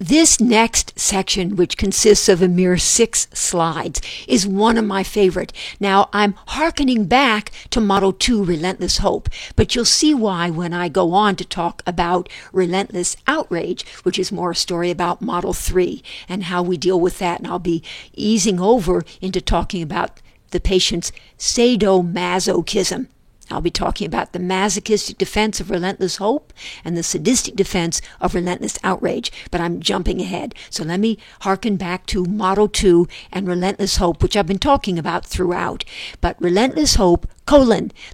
This next section, which consists of a mere 6 slides, is one of my favorite. Now, I'm hearkening back to Model 2, Relentless Hope, but you'll see why when I go on to talk about Relentless Outrage, which is more a story about Model 3 and how we deal with that. And I'll be easing over into talking about the patient's sadomasochism. I'll be talking about the masochistic defense of relentless hope and the sadistic defense of relentless outrage, but I'm jumping ahead. So let me hearken back to Model 2 and relentless hope, which I've been talking about throughout. But relentless hope,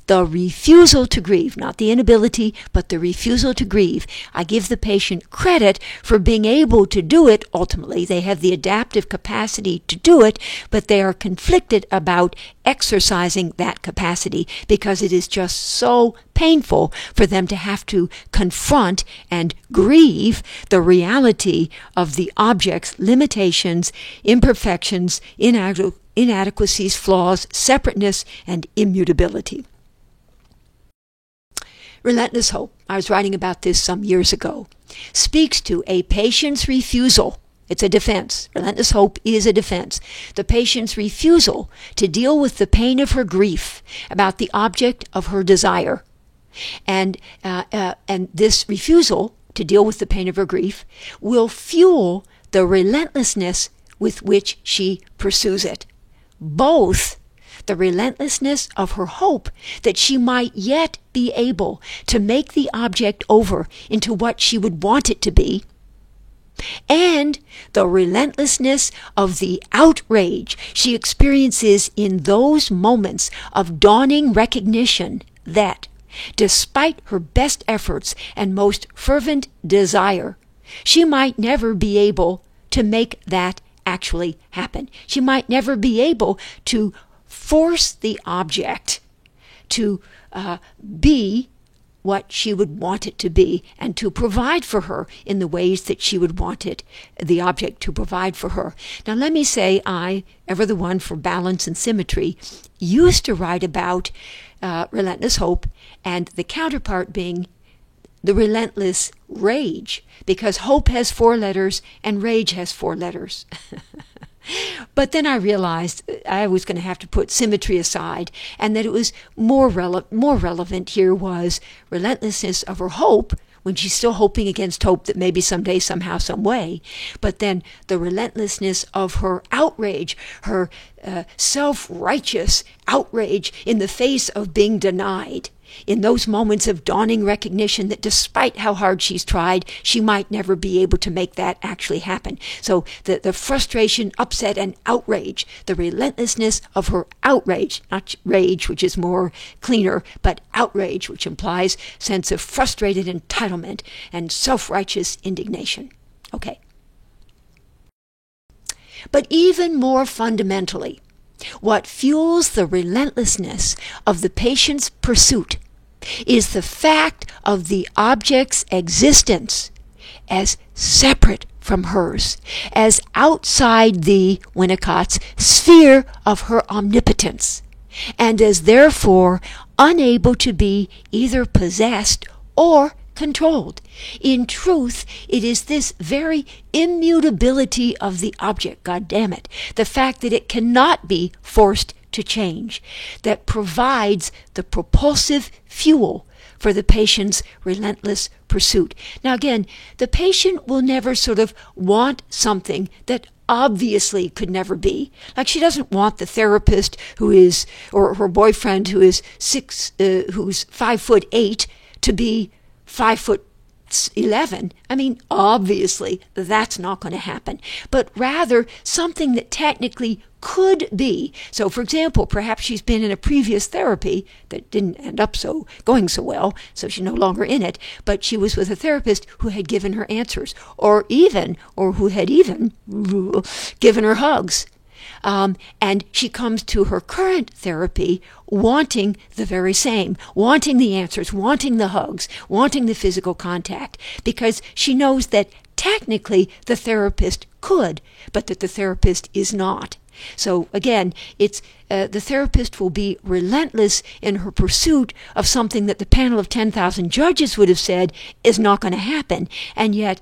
the refusal to grieve, not the inability, but the refusal to grieve. I give the patient credit for being able to do it. Ultimately, they have the adaptive capacity to do it, but they are conflicted about exercising that capacity because it is just so painful for them to have to confront and grieve the reality of the object's limitations, imperfections, inadequacies, flaws, separateness, and immutability. Relentless Hope, I was writing about this some years ago, speaks to a patient's refusal. It's a defense. Relentless hope is a defense. The patient's refusal to deal with the pain of her grief about the object of her desire. And this refusal to deal with the pain of her grief will fuel the relentlessness with which she pursues it. Both the relentlessness of her hope that she might yet be able to make the object over into what she would want it to be, and the relentlessness of the outrage she experiences in those moments of dawning recognition that, despite her best efforts and most fervent desire, she might never be able to make that actually happen. She might never be able to force the object to be what she would want it to be and to provide for her in the ways that she would want it, the object to provide for her. Now let me say, I, ever the one for balance and symmetry, used to write about relentless hope and the counterpart being the relentless rage, because hope has 4 letters and rage has 4 letters. But then I realized I was going to have to put symmetry aside, and that it was more relevant here was relentlessness of her hope, when she's still hoping against hope that maybe someday, somehow, some way, but then the relentlessness of her outrage, her self-righteous outrage in the face of being denied, in those moments of dawning recognition that despite how hard she's tried, she might never be able to make that actually happen. So the frustration, upset, and outrage, the relentlessness of her outrage, not rage, which is more cleaner, but outrage, which implies sense of frustrated entitlement and self-righteous indignation. Okay. But even more fundamentally, what fuels the relentlessness of the patient's pursuit is the fact of the object's existence as separate from hers, as outside the, Winnicott's, sphere of her omnipotence, and as therefore unable to be either possessed or controlled. In truth, it is this very immutability of the object, God damn it, the fact that it cannot be forced to change, that provides the propulsive fuel for the patient's relentless pursuit. Now again, the patient will never sort of want something that obviously could never be. Like she doesn't want the therapist who is, or her boyfriend who is who's 5'8" to be 5'11". I mean, obviously, that's not going to happen. But rather, something that technically could be. So, for example, perhaps she's been in a previous therapy that didn't end up going so well, so she's no longer in it, but she was with a therapist who had given her answers, or who had even given her hugs. And she comes to her current therapy wanting the very same, wanting the answers, wanting the hugs, wanting the physical contact, because she knows that technically the therapist could, but that the therapist is not. So again, it's the therapist will be relentless in her pursuit of something that the panel of 10,000 judges would have said is not going to happen, and yet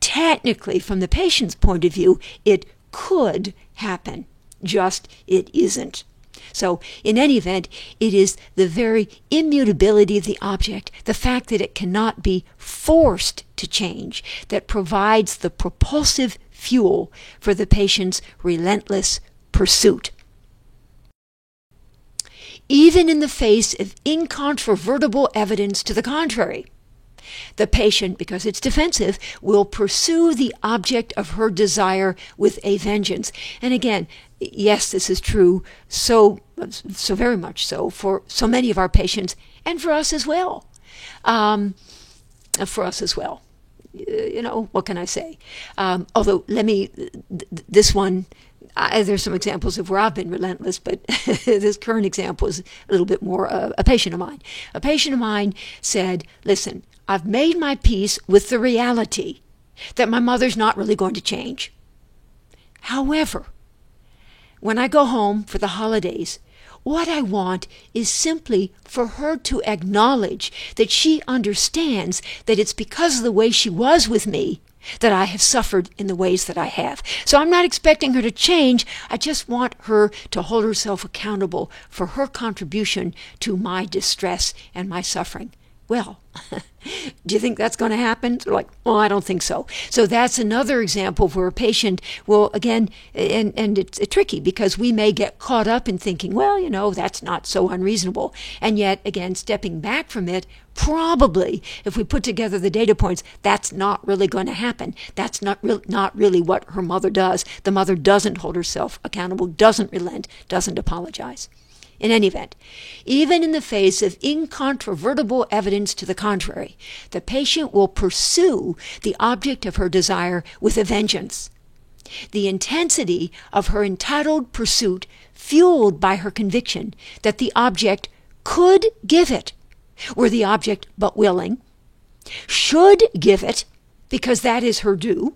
technically, from the patient's point of view, it could happen, just it isn't. So, in any event, it is the very immutability of the object, the fact that it cannot be forced to change, that provides the propulsive fuel for the patient's relentless pursuit. Even in the face of incontrovertible evidence to the contrary, the patient, because it's defensive, will pursue the object of her desire with a vengeance. And again, yes, this is true so very much so for so many of our patients, and for us as well. What can I say? Although, this one, there's some examples of where I've been relentless, but this current example is a little bit more a patient of mine. A patient of mine said, listen, I've made my peace with the reality that my mother's not really going to change. However, when I go home for the holidays, what I want is simply for her to acknowledge that she understands that it's because of the way she was with me that I have suffered in the ways that I have. So I'm not expecting her to change. I just want her to hold herself accountable for her contribution to my distress and my suffering. Well, do you think that's going to happen? They're like, well, I don't think so. So that's another example where a patient will, again, and it's tricky because we may get caught up in thinking, well, that's not so unreasonable. And yet, again, stepping back from it, probably, if we put together the data points, that's not really going to happen. That's not really what her mother does. The mother doesn't hold herself accountable, doesn't relent, doesn't apologize. In any event, even in the face of incontrovertible evidence to the contrary, the patient will pursue the object of her desire with a vengeance. The intensity of her entitled pursuit, fueled by her conviction that the object could give it, were the object but willing, should give it, because that is her due,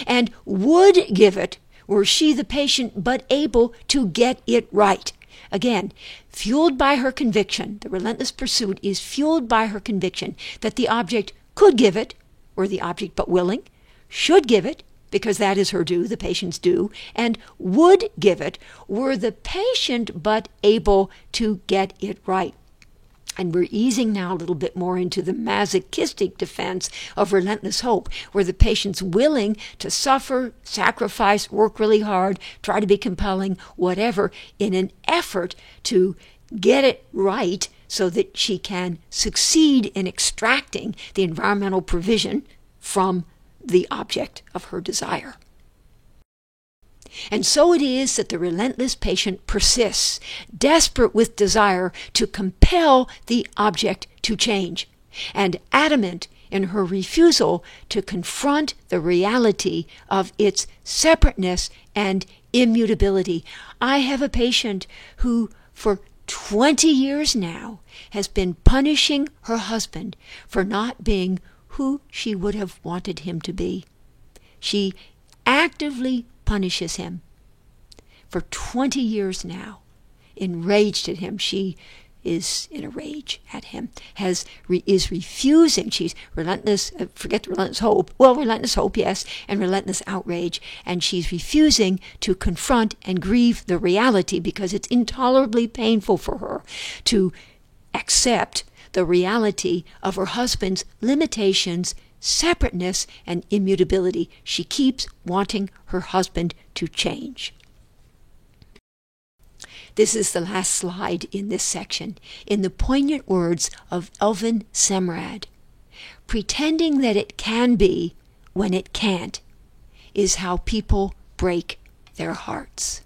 and would give it, were she, the patient, but able to get it right. Again, fueled by her conviction, the relentless pursuit is fueled by her conviction that the object could give it, were the object but willing, should give it, because that is her due, the patient's due, and would give it, were the patient but able to get it right. And we're easing now a little bit more into the masochistic defense of relentless hope, where the patient's willing to suffer, sacrifice, work really hard, try to be compelling, whatever, in an effort to get it right so that she can succeed in extracting the environmental provision from the object of her desire. And so it is that the relentless patient persists, desperate with desire to compel the object to change, and adamant in her refusal to confront the reality of its separateness and immutability. I have a patient who, for 20 years now, has been punishing her husband for not being who she would have wanted him to be. She actively punishes him for 20 years now, enraged at him. She is in a rage at him, is refusing. She's relentless, forget the relentless hope. Well, relentless hope, yes, and relentless outrage. And she's refusing to confront and grieve the reality because it's intolerably painful for her to accept the reality of her husband's limitations, separateness, and immutability. She keeps wanting her husband to change. This is the last slide in this section. In the poignant words of Elvin Semrad, pretending that it can be when it can't is how people break their hearts.